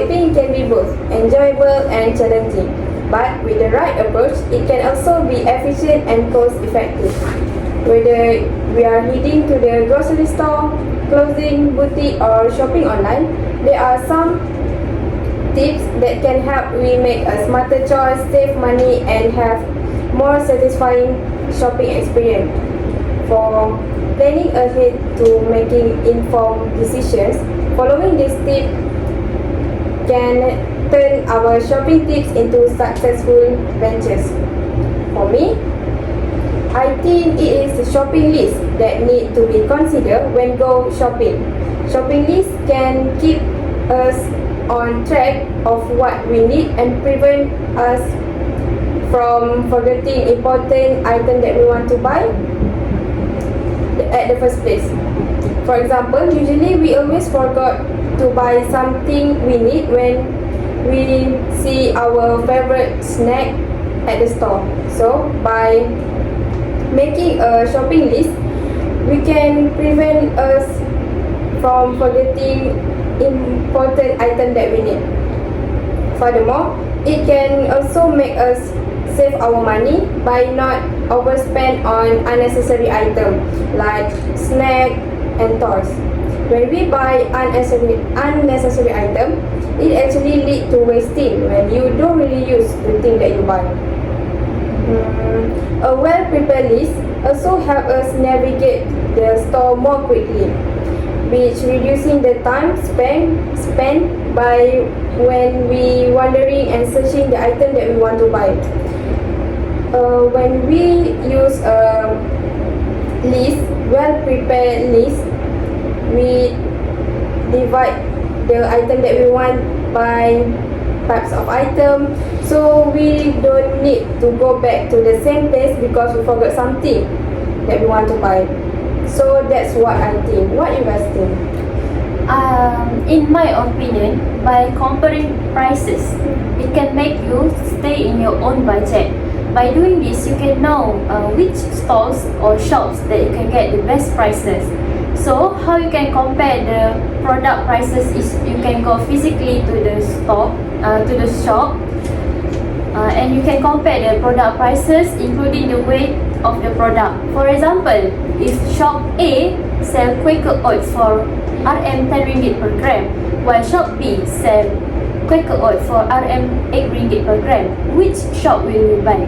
shopping can be both enjoyable and challenging, but with the right approach, it can also be efficient and cost-effective. Whether we are heading to the grocery store, clothing boutique, or shopping online, there are some tips that can help we make a smarter choice, save money, and have more satisfying shopping experience. For planning ahead to making informed decisions, following this tip can turn our shopping tips into successful ventures. For me, I think it is a shopping list that need to be considered when go shopping. Shopping lists can keep us on track of what we need and prevent us from forgetting important items that we want to buy at the first place. For example, usually we always forgot to buy something we need when we see our favorite snack at the store. So by making a shopping list, we can prevent us from forgetting important items that we need. Furthermore, it can also make us save our money by not overspend on unnecessary items like snack and toys. When we buy unnecessary items, it actually leads to wasting when you don't really use the thing that you buy. A well-prepared list also helps us navigate the store more quickly, which reducing the time spent by when we wandering and searching the item that we want to buy. When we use a well-prepared list, we divide the item that we want by types of item, so we don't need to go back to the same place because we forgot something that we want to buy. So that's what I think. What you guys think? In my opinion, by comparing prices, it can make you stay in your own budget. By doing this, you can know which stores or shops that you can get the best prices. So how you can compare the product prices is you can go physically to the store, to the shop, and you can compare the product prices including the weight of the product. For example, if shop A sell Quaker oats for RM 10 ringgit per gram, while shop B sell Quaker oats for RM 8 ringgit per gram, which shop will you buy?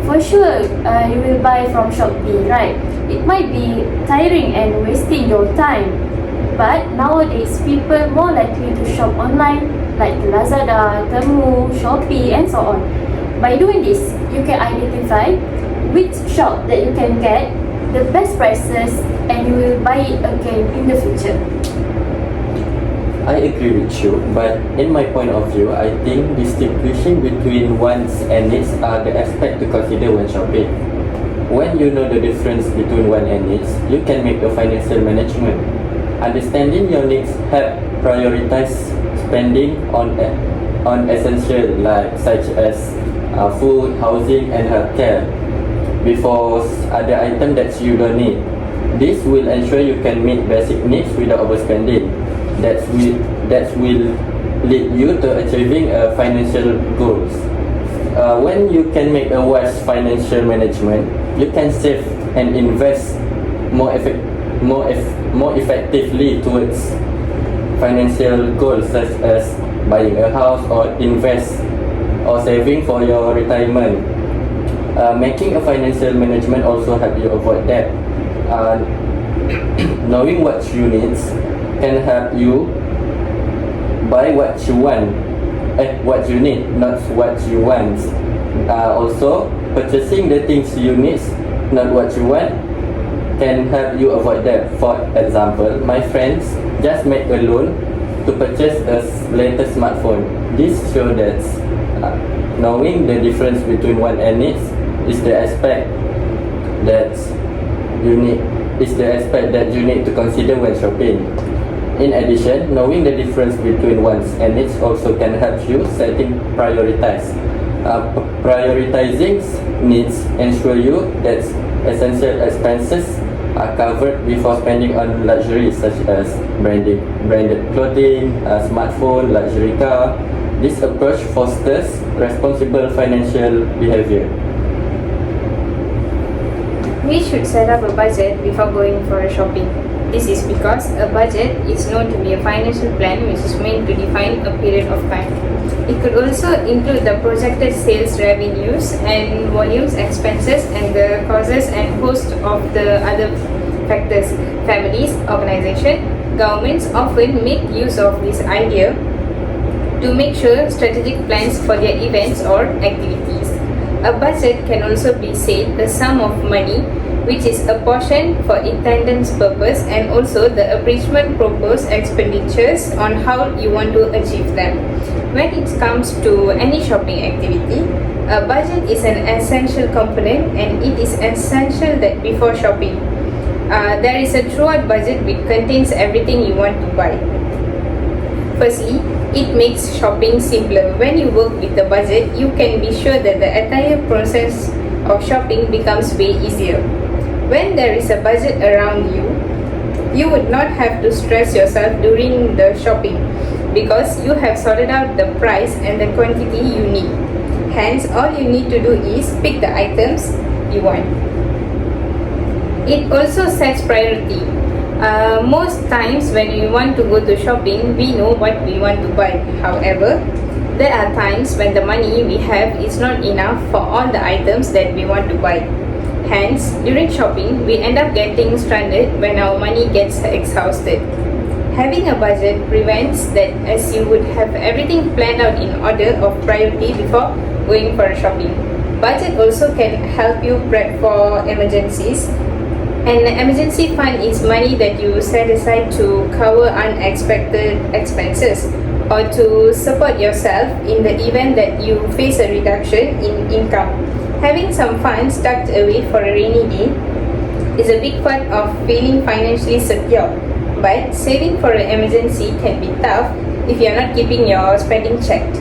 For sure, you will buy from shop B, right? It might be tiring and wasting your time, but nowadays people more likely to shop online like Lazada, Temu, Shopee, and so on. By doing this, you can identify which shop that you can get the best prices and you will buy it again in the future. I agree with you, but in my point of view, I think distinguishing between wants and needs are the aspect to consider when shopping. When you know the difference between want and needs, you can make a financial management. Understanding your needs help prioritize spending on essential like such as food, housing, and healthcare before other items that you don't need. This will ensure you can meet basic needs without overspending. That will lead you to achieving financial goals. When you can make a wise financial management, you can save and invest more effectively towards financial goals such as buying a house or invest or saving for your retirement. Making a financial management also help you avoid debt. Knowing what you need can help you buy what you want, what you need, not what you want. Also, purchasing the things you need, not what you want, can help you avoid debt. For example, my friends just made a loan to purchase a latest smartphone. This shows that knowing the difference between want and needs is the aspect that you need to consider when shopping. In addition, knowing the difference between wants and needs also can help you setting priorities. Prioritizing needs ensure you that essential expenses are covered before spending on luxuries such as branded clothing, a smartphone, luxury car. This approach fosters responsible financial behavior. We should set up a budget before going for a shopping. This is because a budget is known to be a financial plan which is meant to define a period of time. It could also include the projected sales revenues and volumes, expenses, and the causes and host of the other factors. Families, organizations, governments often make use of this idea to make sure strategic plans for their events or activities. A budget can also be said the sum of money which is apportioned for intended purpose and also the appraisement proposed expenditures on how you want to achieve them. When it comes to any shopping activity, a budget is an essential component and it is essential that before shopping, there is a throughout budget which contains everything you want to buy. Firstly, it makes shopping simpler. When you work with the budget, you can be sure that the entire process of shopping becomes way easier. When there is a budget around you, you would not have to stress yourself during the shopping because you have sorted out the price and the quantity you need. Hence, all you need to do is pick the items you want. It also sets priority. Most times when we want to go to shopping, we know what we want to buy. However, there are times when the money we have is not enough for all the items that we want to buy. Hence, during shopping, we end up getting stranded when our money gets exhausted. Having a budget prevents that, as you would have everything planned out in order of priority before going for shopping. Budget also can help you prep for emergencies. An emergency fund is money that you set aside to cover unexpected expenses or to support yourself in the event that you face a reduction in income. Having some funds tucked away for a rainy day is a big part of feeling financially secure. But saving for an emergency can be tough if you are not keeping your spending checked.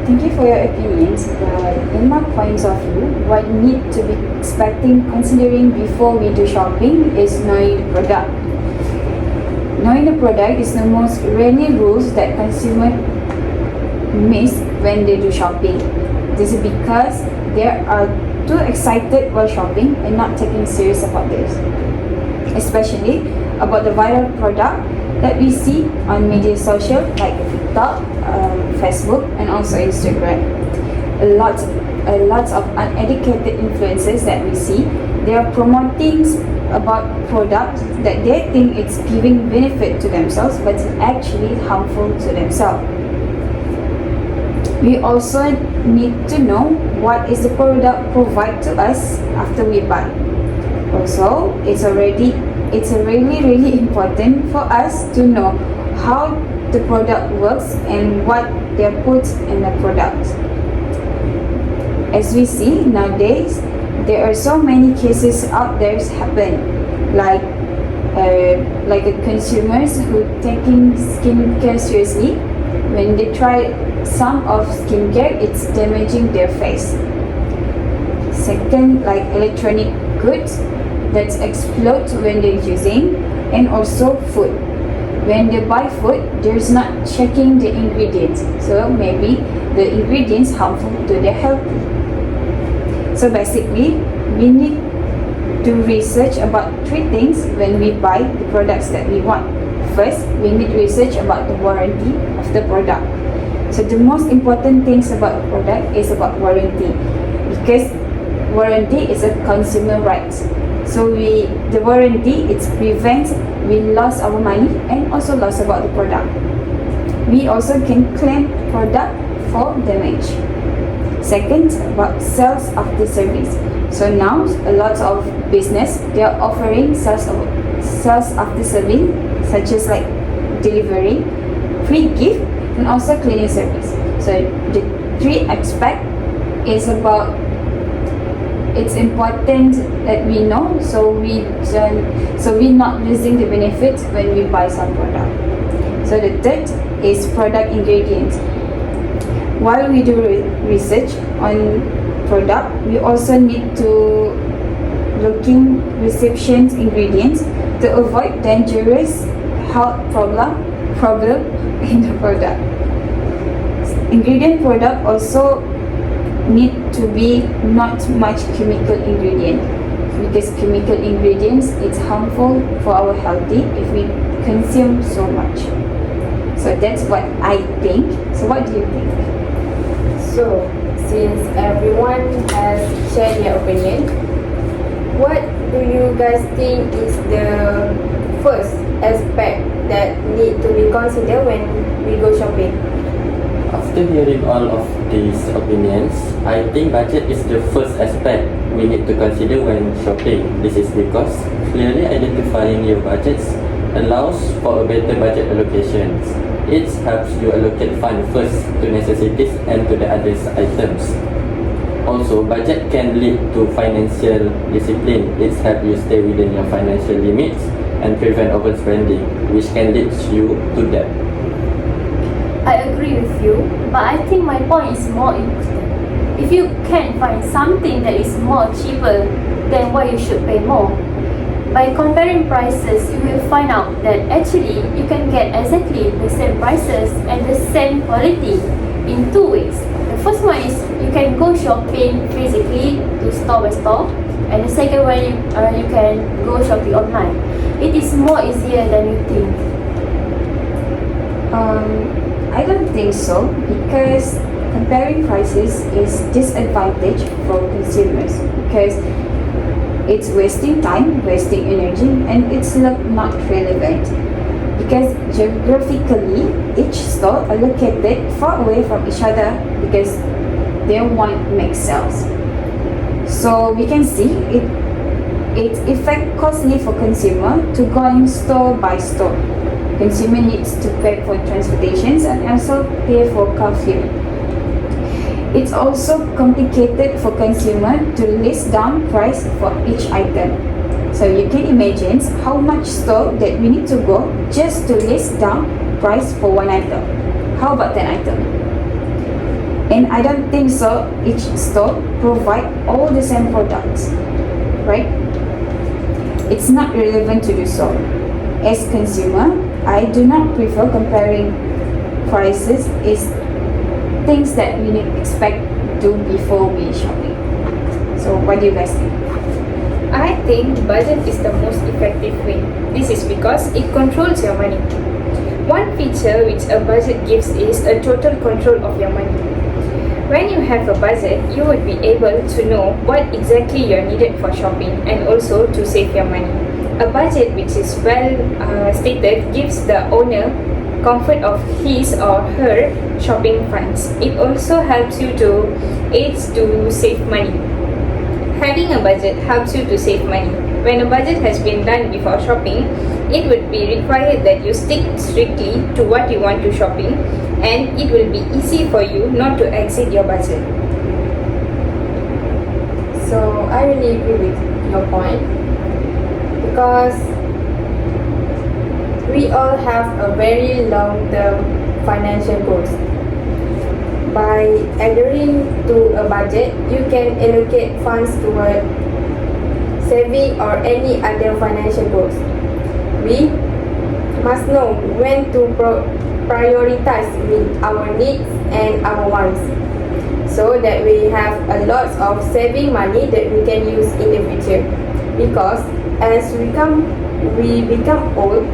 Thank you for your opinions, but in my points of view, what need to be expecting considering before we do shopping is knowing the product. Knowing the product is the most rarely rules that consumers miss when they do shopping. This is because they are too excited while shopping and not taking serious about this, especially about the viral product that we see on media social like TikTok, Facebook, and also Instagram. A lot of uneducated influencers that we see, they are promoting about products that they think it's giving benefit to themselves, but it's actually harmful to themselves. We also need to know what is the product provide to us after we buy. Also, it's really important for us to know how the product works and what they put in the product. As we see nowadays, there are so many cases out there happen, like consumers who taking skincare seriously. When they try some of skincare, it's damaging their face. Second, like electronic goods that explode when they're using, and also food. When they buy food, there's not checking the ingredients, so maybe the ingredients harmful to their health. So basically, we need to research about 3 things when we buy the products that we want. First, we need to research about the warranty of the product. So the most important things about the product is about warranty, because warranty is a consumer right. So the warranty, it prevents we lost our money and also loss about the product. We also can claim product for damage. Second, about sales after service. So now a lot of business, they are offering sales after service, such as like delivery, free gift, and also cleaning service. So the 3 aspect is about, it's important that we know, so we're not losing the benefits when we buy some product. So the third is product ingredients. While we do research on product, we also need to looking receptions ingredients to avoid dangerous health problem in the product. Ingredient product also need to be not much chemical ingredient, because chemical ingredients it's harmful for our healthy if we consume so much. So that's what I think. So what do you think? So, since everyone has shared their opinion, what do you guys think is the first aspect that need to be considered when we go shopping? After hearing all of these opinions, I think budget is the first aspect we need to consider when shopping. This is because clearly identifying your budgets allows for a better budget allocation. It helps you allocate funds first to necessities and to the other items. Also, budget can lead to financial discipline. It helps you stay within your financial limits and prevent overspending, which can lead you to debt. I agree with you, but I think my point is more important. If you can find something that is more cheaper, then why you should pay more? By comparing prices, you will find out that actually you can get exactly the same prices and the same quality in two ways. The first one is you can go shopping physically to store by store, and the second one you can go shopping online. It is more easier than you think. I don't think so, because comparing prices is disadvantage for consumers, because it's wasting time, wasting energy, and it's not relevant. Because geographically, each store are located far away from each other because they want to make sales. So we can see it's effect costly for consumer to go in store by store. Consumer needs to pay for transportations and also pay for car fuel. It's also complicated for consumer to list down price for each item. So you can imagine how much store that we need to go just to list down price for one item. How about 10 item? And I don't think so each store provide all the same products, right? It's not relevant to do so. As consumer, I do not prefer comparing prices. Is things that we need expect to before we shopping. So what do you guys think? I think budget is the most effective way. This is because it controls your money. One feature which a budget gives is a total control of your money. When you have a budget, you would be able to know what exactly you're needed for shopping and also to save your money. A budget which is well stated gives the owner comfort of his or her shopping funds. It also helps you to aids to save money. Having a budget helps you to save money. When a budget has been done before shopping, it would be required that you stick strictly to what you want to shopping, and it will be easy for you not to exceed your budget. So I really agree with your point, because we all have a very long-term financial goals. By adhering to a budget, you can allocate funds toward saving or any other financial goals. We must know when to prioritize with our needs and our wants, so that we have a lot of saving money that we can use in the future. Because as we become old,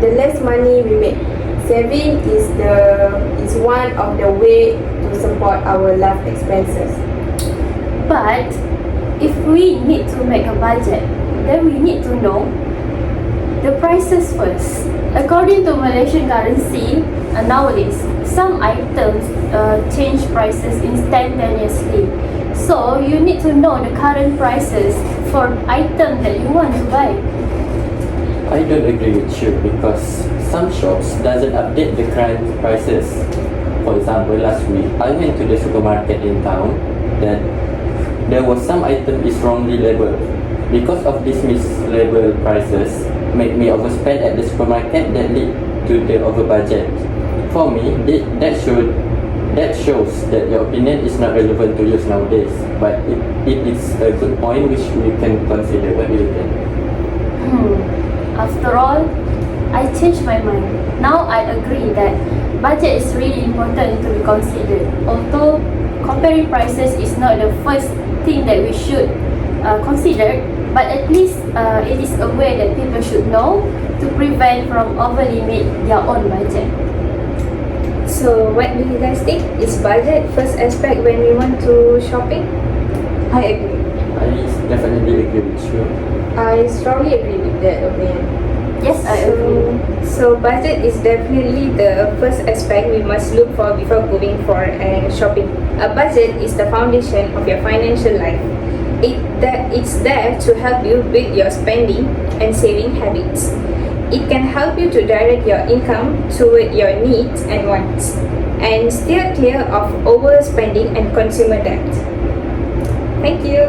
the less money we make. Saving is one of the way to support our life expenses. But if we need to make a budget, then we need to know the prices first. According to Malaysian currency, nowadays some items change prices instantaneously. So you need to know the current prices for item that you want to buy. I don't agree with you because some shops doesn't update the current prices. For example, last week I went to the supermarket in town that there was some item is wrongly labeled. Because of this mislabeled prices make me overspend at the supermarket that lead to the over budget. For me, that should That shows that your opinion is not relevant to use nowadays, but it is a good point which we can consider. What do you think? After all, I changed my mind. Now I agree that budget is really important to be considered. Although comparing prices is not the first thing that we should consider, but at least it is a way that people should know to prevent from overlimit their own budget. So what do you guys think? Is budget first aspect when we want to shopping? I agree. I definitely agree with you. I strongly agree with that opinion. Yes, I agree. So budget is definitely the first aspect we must look for before going for and shopping. A budget is the foundation of your financial life. It's there to help you build your spending and saving habits. It can help you to direct your income toward your needs and wants, and steer clear of overspending and consumer debt. Thank you.